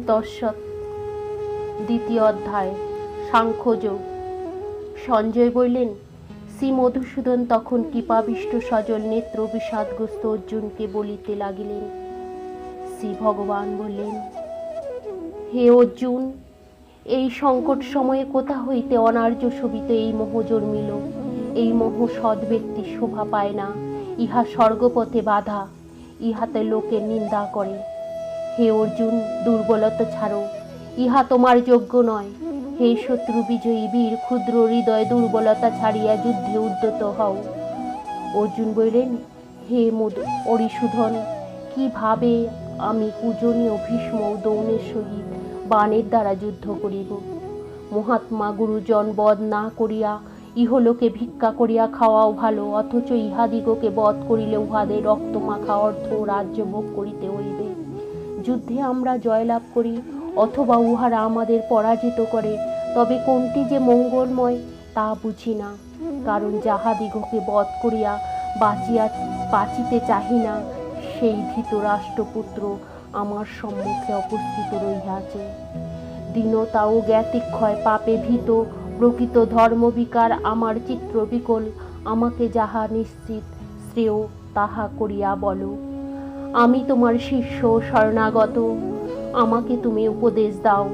তৎসৎ। দ্বিতীয় অধ্যায়, সাংখ্যযোগ। সঞ্জয় বললেন, শ্রী মধুসূদন তখন কৃপাবিষ্ট সজল নেত্র বিষাদগ্রস্ত অর্জুনকে বলিতে লাগিলেন। শ্রী ভগবান বললেন, হে অর্জুন, এই সংকট সময়ে কোথা হইতে অনার্য শোভিত এই মোহ জন্মিল? এই মোহ সৎ ব্যক্তি শোভা পায় না, ইহা স্বর্গপথে বাধা, ইহাতে লোকে নিন্দা করে। হে অর্জুন, দুর্বলতা ছাড়ো, ইহা তোমার যোগ্য নয়। হে শত্রু বিজয়ী বীর, ক্ষুদ্র হৃদয় দুর্বলতা ছাড়িয়া যুদ্ধে উদ্যত হও। অর্জুন বললেন, হে মধুসূদন, কিভাবে আমি পূজনীয় ভীষ্ম ও দ্রোণের সহিত বাণের দ্বারা যুদ্ধ করিব? মহাত্মা গুরুজন বধ না করিয়া ইহলোকে ভিক্ষা করিয়া খাওয়াও ভালো, অথচ ইহাদিগকে বধ করিলে উহাদের রক্ত মাখা অর্থ রাজ্য ভোগ করিতে হইবে। যুদ্ধে আমরা জয়লাভ করি অথবা উহারা আমাদের পরাজিত করে, তবে কোনটি যে মঙ্গলময় তা বুঝি না। কারণ যাহাদিগকে বধ করিয়া বাঁচিতে চাহি না, সেই ধৃতরাষ্ট্রপুত্র আমার সম্মুখে উপস্থিত রহিয়াছে। দীনতা ও জ্ঞাতিক্ষয় পাপে ভীত প্রকৃত ধর্মবিকার আমার চিত্র বিকল, আমাকে যাহা নিশ্চিত শ্রেয় তাহা করিয়া বলো। আমি তোমার শিষ্য শরণাগত, আমাকে তুমি উপদেশ দাও।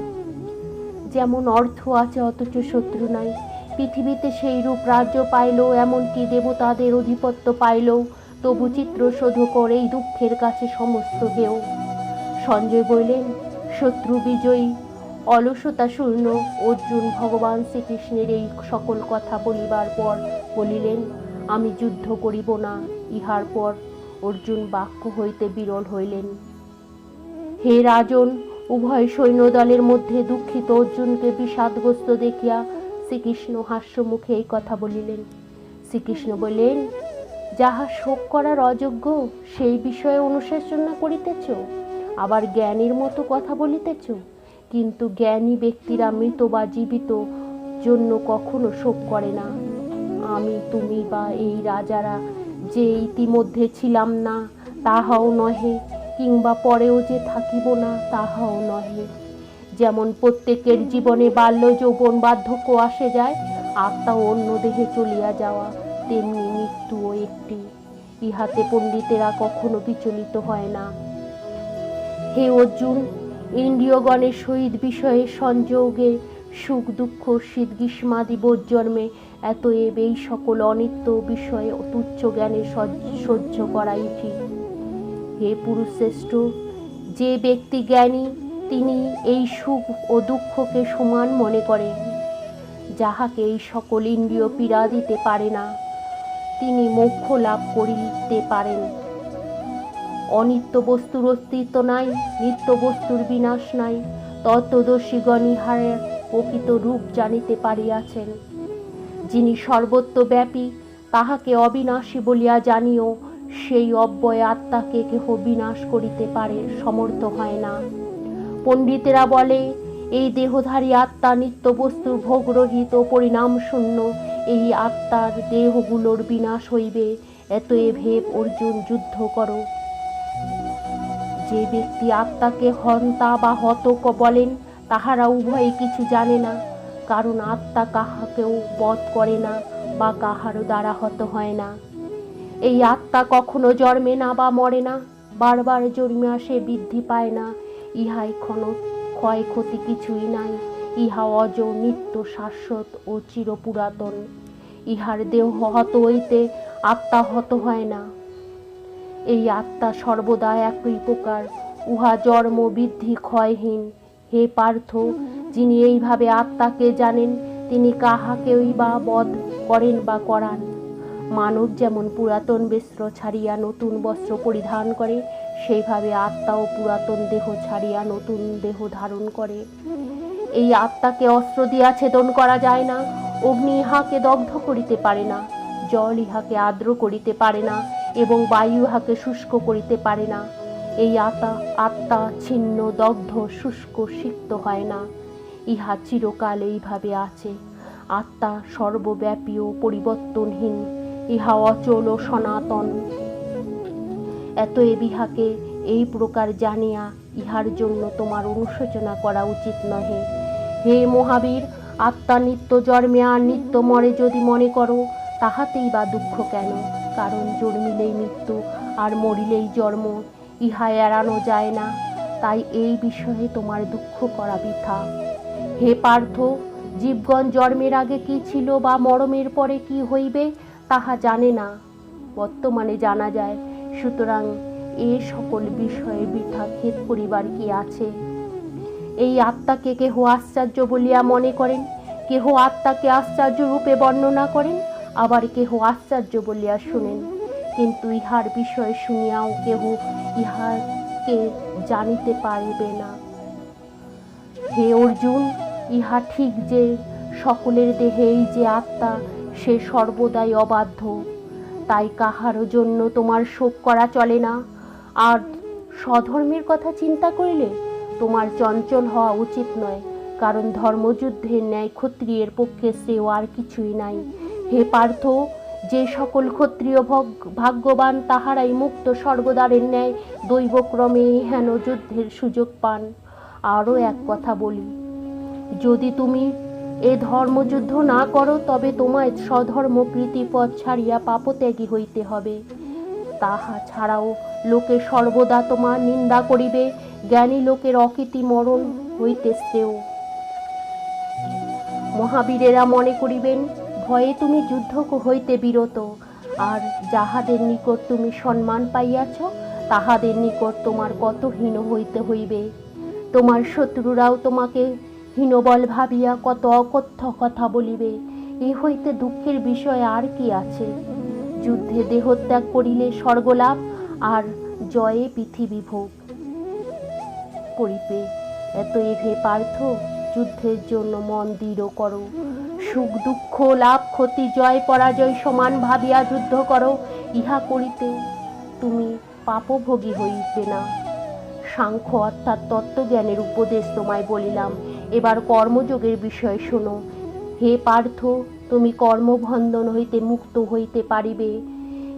যেমন অর্থ আছে অথচ শত্রু নাই, পৃথিবীতে সেই রূপ রাজ্য পাইল, এমনকি দেবতাদের অধিপত্য পাইল, তবু চিত্র শোধ করে এই দুঃখের কাছে সমস্ত হেয়। সঞ্জয় বললেন, শত্রু বিজয়ী অলসতা শূন্য অর্জুন ভগবান শ্রীকৃষ্ণের এই সকল কথা বলিবার পর বলিলেন, আমি যুদ্ধ করিব না। ইহার পর অর্জুন বাক্য হইতে বিরল হইলেন। হে রাজন, উভয় সৈন্যদলের মধ্যে দুঃখিত অর্জুনকে বিষাদগ্রস্ত দেখিয়া শ্রীকৃষ্ণ হাস্যমুখে এই কথা বলিলেন। শ্রীকৃষ্ণ বললেন, যাহা শোক করার অযোগ্য সেই বিষয়ে অনুশোচনা করিতেছ, আবার জ্ঞানীর মতো কথা বলিতেছ। কিন্তু জ্ঞানী ব্যক্তিরা মৃত বা জীবিত জন্য কখনো শোক করে না। আমি, তুমি বা এই রাজারা যে ইতিমধ্যে ছিলাম না তাহাও নহে, কিংবা পরেও যে থাকিব না তাহাও নহে। যেমন প্রত্যেকের জীবনে বাল্য যৌবন বার্ধক্য আসে যায়, আত্মা অন্য দেহে চলিয়া যাওয়া, তেমনি মৃত্যুও একটি। ইহাতে পণ্ডিতেরা কখনো বিচলিত হয় না। হে অর্জুন, ইন্দ্রিয়গণের সহিত বিষয়ে সংযোগে সুখ দুঃখ শীত গ্রীষ্মাদি জন্মে এতএব এই সকল অনিত্য বিষয়ে তুচ্ছ জ্ঞানে সহ্য করাই ঠিক। হে পুরুষশ্রেষ্ঠ, যে ব্যক্তি জ্ঞানী তিনি এই সুখ ও দুঃখকে সমান মনে করেন। যাহাকে এই সকল ইন্দ্রিয় পীড়া দিতে পারে না, তিনি মোক্ষ লাভ করিতে পারেন। অনিত্য বস্তুর অস্তিত্ব নাই, নিত্য বস্তুর বিনাশ নাই। তত্ত্বদর্শীগণ ইহার প্রকৃত রূপ জানিতে পারিয়াছেন। যিনি সর্বত্রব্যাপী তাহাকে অবিনাশী বলিয়া জানিও, সেই অব্যয় আত্মাকে কেহ বিনাশ করিতে পারে সমর্থ হয় না। পণ্ডিতেরা বলে, এই দেহধারী আত্মা নিত্য বস্তুর ভোগরহিত ও পরিণাম শূন্য, এই আত্মার দেহগুলোর বিনাশ হইবে। এতএব হে অর্জুন, যুদ্ধ করো। যে ব্যক্তি আত্মাকে হন্তা বা হতক বলেন, তাহারা উভয়ে কিছু জানে না। কারণ আত্মা কাহাকেও বধ করে না বা কাহারও দ্বারা হত হয় না। এই আত্মা কখনো জন্মে না বা মরে না, বারবার জন্মে আসে, বৃদ্ধি পায় না। ইহাই ক্ষয়ক্ষতি কিছুই নাই। ইহা অজ, নিত্য, শাশ্বত ও চিরপুরাতন। ইহার দেহ হত হইতে আত্মা হত হয় না। এই আত্মা সর্বদা একই প্রকার, উহা জন্ম বৃদ্ধি ক্ষয়হীন। হে পার্থ, যিনি এইভাবে আত্মাকে জানেন, তিনি কাহাকেই বা বধ করেন বা করান। মানব যেমন পুরাতন বস্ত্র ছাড়িয়া নতুন বস্ত্র পরিধান করে, সেইভাবে আত্মাও পুরাতন দেহ ছাড়িয়া নতুন দেহ ধারণ করে। এই আত্মাকে অস্ত্র দিয়া ছেদন করা যায় না, অগ্নি ইহাকে দগ্ধ করিতে পারে না, জল ইহাকে আর্দ্র করিতে পারে না, এবং বায়ু ইহাকে শুষ্ক করিতে পারে না। এই আত্মা ছিন্ন, দগ্ধ, শুষ্ক, সিক্ত হয় না। ইহা চিরকাল এইভাবে আছে। আত্মা সর্বব্যাপী ও পরিবর্তনহীন, ইহা অচল ও সনাতন। এতএব ইহাকে এই প্রকার জানিয়া ইহার জন্য তোমার অনুশোচনা করা উচিত নহে। হে মহাবীর, আত্মা নিত্য জন্মে আর নিত্য মরে যদি মনে করো, তাহাতেই বা দুঃখ কেন? কারণ জন্মিলেই মৃত্যু আর মরিলেই জন্ম, ইহা এড়ানো যায় না। তাই এই বিষয়ে তোমার দুঃখ করা বৃথা। হে পার্থ, জীবগণ জন্মের আগে কি ছিল বা মরণের পরে কি হইবে তাহা জানে না, বর্তমানে জানা যায়। সুতরাং এ সকল বিষয়ে বৃথা খেদ করিবার কি আছে? এই আত্মাকে কেহ আশ্চর্য বলিয়া মনে করেন, কেহ আত্মাকে আশ্চর্য রূপে বর্ণনা করেন, আবার কেহ আশ্চর্য বলিয়া শুনেন, কিন্তু ইহার বিষয় শুনিয়াও কেহ ইহাকে জানিতে পারিবে না। হে অর্জুন, ইহা ঠিক যে সকলের দেহে এই যে আত্মা, সে সর্বদাই অবাধ্য। তাই কাহারও জন্য তোমার শোক করা চলে না। আর স্বধর্মের কথা চিন্তা করিলে তোমার চঞ্চল হওয়া উচিত নয়, কারণ ধর্মযুদ্ধের ন্যায় ক্ষত্রিয়ের পক্ষে শ্রেয় আর কিছুই নাই। হে পার্থ, যে সকল ক্ষত্রিয় ভাগ্যবান তাহারাই মুক্ত স্বর্গদ্বারের ন্যায় দৈবক্রমে হেন যুদ্ধের সুযোগ পান। আরও এক কথা বলি, যদি তুমি এ ধর্মযুদ্ধ না করো, তবে তোমায় স্বধর্ম প্রীতিপথ ছাড়িয়া পাপত্যাগী হইতে হবে। তাহা ছাড়াও লোকে সর্বদা তোমার নিন্দা করিবে। জ্ঞানী লোকের অকীর্তি মরণ হইতে শ্রেয়। মহাবীরেরা মনে করিবেন, ভয়ে তুমি যুদ্ধ হইতে বিরত, আর যাহাদের নিকট তুমি সম্মান পাইয়াছ, তাহাদের নিকট তোমার কত হীন হইতে হইবে। তোমার শত্রুরাও তোমাকে হীনবল ভাবিয়া কত অকথ্য কথা বলিবে। এ হইতে দুঃখের বিষয় আর কি আছে? যুদ্ধে দেহত্যাগ করিলে স্বর্গলাভ, আর জয়ে পৃথিবী ভোগ করিবে। এতএব হে পার্থ, যুদ্ধের জন্য মন দৃঢ় করো। সুখ দুঃখ, লাভ ক্ষতি, জয় পরাজয় সমান ভাবিয়া যুদ্ধ করো। ইহা করিতে তুমি পাপভোগী হইবে না। সাংখ্য অর্থাৎ তত্ত্বজ্ঞানের উপদেশ তোমায় বলিলাম, এবার কর্মযোগের বিষয় শোনো। হে পার্থ, তুমি কর্মবন্ধন হইতে মুক্ত হইতে পারিবে।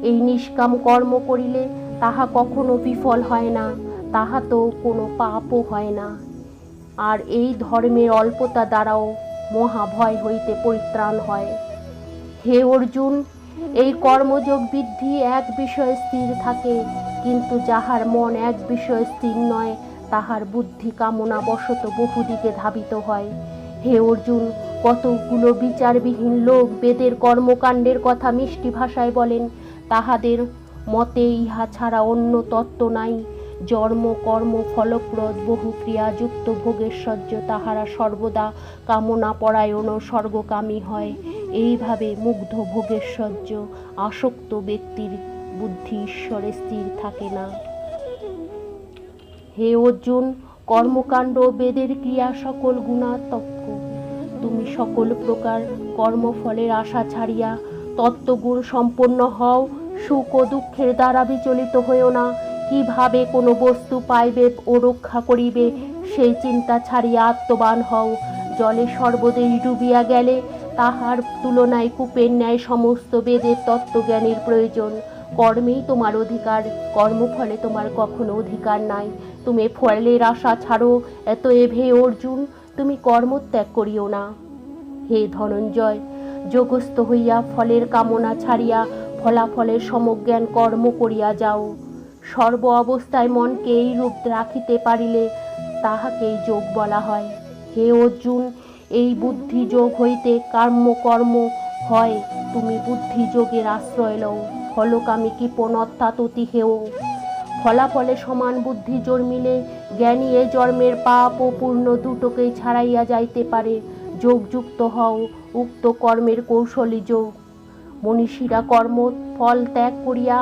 এই নিষ্কাম কর্ম করিলে তাহা কখনো বিফল হয় না, তাহা তো কোনো পাপও হয় না। আর এই ধর্মের অল্পতা দ্বারাও মহাভয় হইতে পরিত্রাণ হয়। হে অর্জুন, এই কর্মযোগ বৃদ্ধি এক বিষয়ে স্থির থাকে, কিন্তু যাহার মন এক বিষয়ে স্থির নয়, তাহার বুদ্ধি কামনা বশত বহুদিকে ধাবিত হয়। হে অর্জুন, কতগুলো বিচারবিহীন লোক বেদের কর্মকাণ্ডের কথা মিষ্টি ভাষায় বলেন, তাহাদের মতে ইহা ছাড়া অন্য তত্ত্ব নাই। জন্ম কর্ম ফলপ্রদ বহু ক্রিয়াযুক্ত ভোগেশ্বর্য তাহারা সর্বদা কামনা পরায়ণ ও স্বর্গকামী হয়। এইভাবে মুগ্ধ ভোগেশ্বর্য আসক্ত ব্যক্তির বুদ্ধি ঈশ্বরে স্থির থাকে না। হে অর্জুন, কর্মকাণ্ড বেদের ক্রিয়া সকল গুণাত্মক। তুমি সকল প্রকার কর্মফলের আশা ছাড়িয়া তত্ত্বগুণ সম্পন্ন হও। সুখ ও দুঃখের দ্বারা বিচলিত হইও না। কিভাবে কোনো বস্তু পাইবে ও রক্ষা করিবে, সেই চিন্তা ছাড়িয়া আত্মবান হও। জলে সর্বদেশ ডুবিয়া গেলে তাহার তুলনায় কূপের ন্যায় সমস্ত বেদের তত্ত্বজ্ঞানের প্রয়োজন। কর্মেই তোমার অধিকার, কর্মফলে তোমার কখনো অধিকার নাই। তুমি ফলের আশা ছাড়ো। এতএব হে অর্জুন, তুমি কর্মত্যাগ করিও না। হে ধনঞ্জয়, যোগস্থ হইয়া ফলের কামনা ছাড়িয়া ফলাফলের সমজ্ঞান কর্ম করিয়া যাও। সর্ব অবস্থায় মনকে এই রূপ রাখিতে পারিলে তাহাকেই যোগ বলা হয়। হে অর্জুন, এই বুদ্ধি যোগ হইতে কর্ম হয়। তুমি বুদ্ধি যোগের আশ্রয় লও। ফলকামী কৃপণ অর্থাৎ অতি হেয়। ফলাফলে সমান বুদ্ধি জন্মিলে জ্ঞানী এ জন্মের পাপ ও পুণ্য দুটোকেই ছাড়াইয়া যাইতে পারে। যোগযুক্ত হও। উক্ত কর্মের কৌশলী যোগ। মনীষীরা কর্ম ফল ত্যাগ করিয়া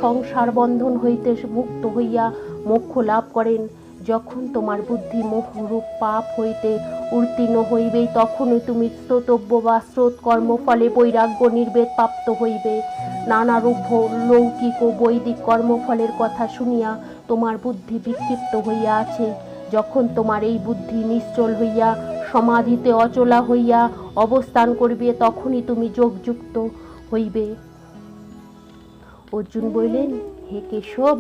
সংসার বন্ধন হইতে মুক্ত হইয়া মোক্ষ লাভ করেন। যখন তোমার বুদ্ধি মোহরূপ পাপ হইতে উত্তীর্ণ হইবে, তখনই তুমি শ্রোতব্য বা স্রোত কর্মফলে বৈরাগ্য নির্বেদ প্রাপ্ত হইবে। নানারূপ লৌকিক ও বৈদিক কর্মফলের কথা শুনিয়া তোমার বুদ্ধি বিক্ষিপ্ত হইয়া আছে। যখন তোমার এই বুদ্ধি নিশ্চল হইয়া সমাধিতে অচলা হইয়া অবস্থান করিবে, তখনই তুমি যোগযুক্ত হইবে। অর্জুন বললেন, হে কেশব,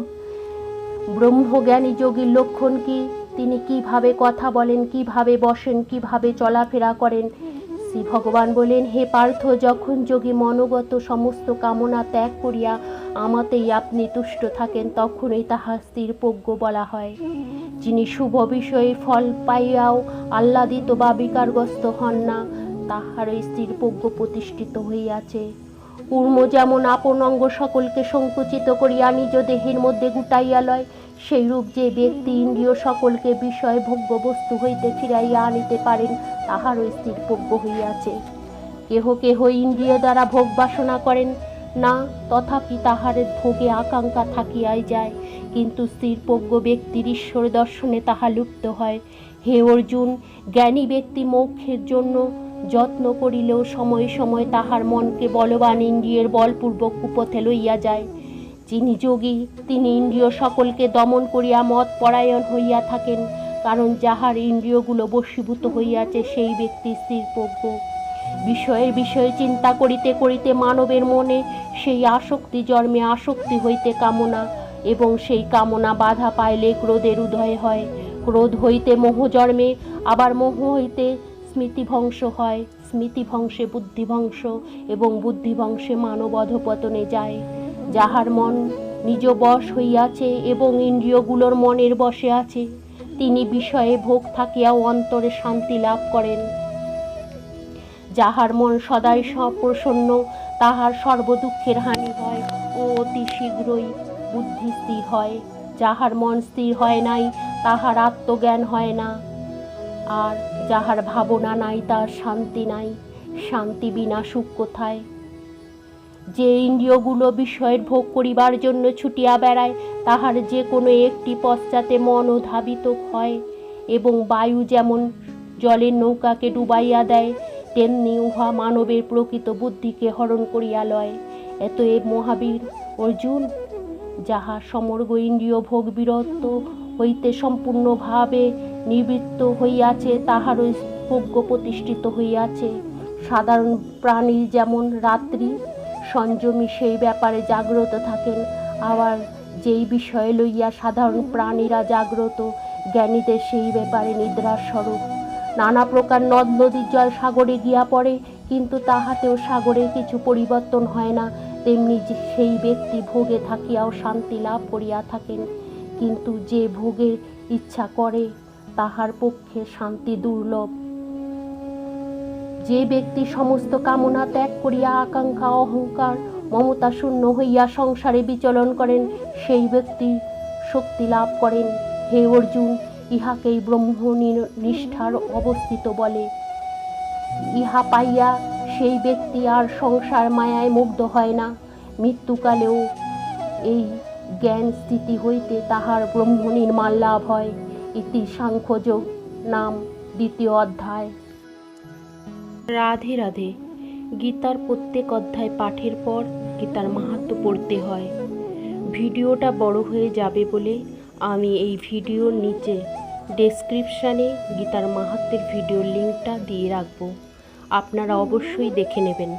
ব্রহ্মজ্ঞানী যোগীর লক্ষণ কি? তিনি কিভাবে কথা বলেন, কিভাবে বসেন, কিভাবে চলাফেরা করেন? শ্রী ভগবান বলেন, হে পার্থ, যখন যোগী মনোগত সমস্ত কামনা ত্যাগ করিয়া আমাতেই আপনি তুষ্ট থাকেন, তখনই তাহা স্থির প্রজ্ঞ বলা হয়। যিনি শুভ বিষয়ে ফল পাইয়াও আহ্লাদিত বা বিকারগ্রস্ত হন না, তাহারই স্থির প্রজ্ঞ প্রতিষ্ঠিত হইয়াছে। কূর্ম যেমন আপন অঙ্গ সকলকে সংকুচিত করিয়া নিজ দেহের মধ্যে গুটাইয়া লয়, সেইরূপ যে ব্যক্তি ইন্দ্রিয় সকলকে বিষয় ভোগ্য বস্তু হইতে ফিরাইয়া আনিতে পারেন, তাহারও স্থির প্রজ্ঞ হইয়াছে। কেহ কেহ ইন্দ্রিয় দ্বারা ভোগ বাসনা করেন না, তথাপি তাহার ভোগে আকাঙ্ক্ষা থাকিয়াই যায়, কিন্তু স্থির প্রজ্ঞ ব্যক্তির ঈশ্বর দর্শনে তাহা লুপ্ত হয়। হে অর্জুন, জ্ঞানী ব্যক্তি মোক্ষের জন্য যত্ন করিলেও সময় সময় তাহার মনকে বলবান ইন্দ্রিয়ের বলপূর্বক কুপথে লইয়া যায়। যিনি যোগী, তিনি ইন্দ্রিয় সকলকে দমন করিয়া মত পরায়ণ হইয়া থাকেন, কারণ যাহার ইন্দ্রিয়গুলো বশীভূত হইয়াছে সেই ব্যক্তি স্থির প্রজ্ঞ। বিষয়ের বিষয়ে চিন্তা করিতে করিতে মানবের মনে সেই আসক্তি জন্মে, আসক্তি হইতে কামনা, এবং সেই কামনা বাধা পাইলে ক্রোধের উদয় হয়। ক্রোধ হইতে মোহ জন্মে, আবার মোহ হইতে স্মৃতিভংশ হয়, স্মৃতিভংশে বুদ্ধিভংশ, এবং বুদ্ধিভংশে মানব অধঃপতনে যায়। যাহার মন নিজ বশ হইয়াছে এবং ইন্দ্রিয়গুলোর মনের বশে আছে, তিনি বিষয়ে ভোগ থাকিয়াও অন্তরে শান্তি লাভ করেন। যাহার মন সদাই প্রসন্ন, তাহার সর্বদুঃখের হানি হয় ও অতি শীঘ্রই বুদ্ধি স্থির হয়। যাহার মন স্থির হয় নাই, তাহার আত্মজ্ঞান হয় না, আর যাহার ভাবনা নাই, তার শান্তি নাই। শান্তি বিনা সুখ কোথায়? যে ইন্দ্রিয়গুলো বিষয়ের ভোগ করিবার জন্য ছুটিয়া বেড়ায়, তাহার যে কোনো একটি পশ্চাতে মনও ধাবিত হয়, এবং বায়ু যেমন জলের নৌকাকে ডুবাইয়া দেয়, তেমনি উহা মানবের প্রকৃত বুদ্ধিকে হরণ করিয়া লয়। এতএব মহাবীর অর্জুন, যাহা সমগ্র ইন্দ্রিয় ভোগ বিরত হইতে সম্পূর্ণভাবে নিবৃত্ত হইয়াছে, তাহারও প্রজ্ঞ প্রতিষ্ঠিত হইয়াছে। সাধারণ প্রাণী যেমন রাত্রি সংযমী সেই ব্যাপারে জাগ্রত থাকেন, আবার যেই বিষয়ে লইয়া সাধারণ প্রাণীরা জাগ্রত, জ্ঞানীদের সেই ব্যাপারে নিদ্রার স্বরূপ। নানা প্রকার নদ নদীর জল সাগরে গিয়া পড়ে, কিন্তু তাহাতেও সাগরের কিছু পরিবর্তন হয় না। তেমনি সেই ব্যক্তি ভোগে থাকিয়াও শান্তি লাভ করিয়া থাকেন, কিন্তু যে ভোগের ইচ্ছা করে, তাহার পক্ষে শান্তি দুর্লভ। যে ব্যক্তি সমস্ত কামনা ত্যাগ করিয়া আকাঙ্ক্ষা, অহংকার, মমতা শূন্য হইয়া সংসারে বিচরণ করেন, সেই ব্যক্তি শক্তি লাভ করেন। হে অর্জুন, ইহাকেই ব্রহ্মনিষ্ঠার অবস্থিত বলে। ইহা পাইয়া সেই ব্যক্তি আর সংসার মায়ায় মুগ্ধ হয় না। মৃত্যুকালেও এই জ্ঞান স্থিতি হইতে তাহার ব্রহ্ম নির্মাণ লাভ হয়। ইতি সাংখ্যযোগ নাম 2য় অধ্যায়। রাধে রাধে। গীতার প্রত্যেক অধ্যায় পাঠের পর গীতার মাহাত্ম্য পড়তে হয়। ভিডিওটা বড় হয়ে যাবে বলে আমি এই ভিডিওর নিচে ডেসক্রিপশানে গীতার মাহাত্ম্যের ভিডিওর লিঙ্কটা দিয়ে রাখবো, আপনারা অবশ্যই দেখে নেবেন।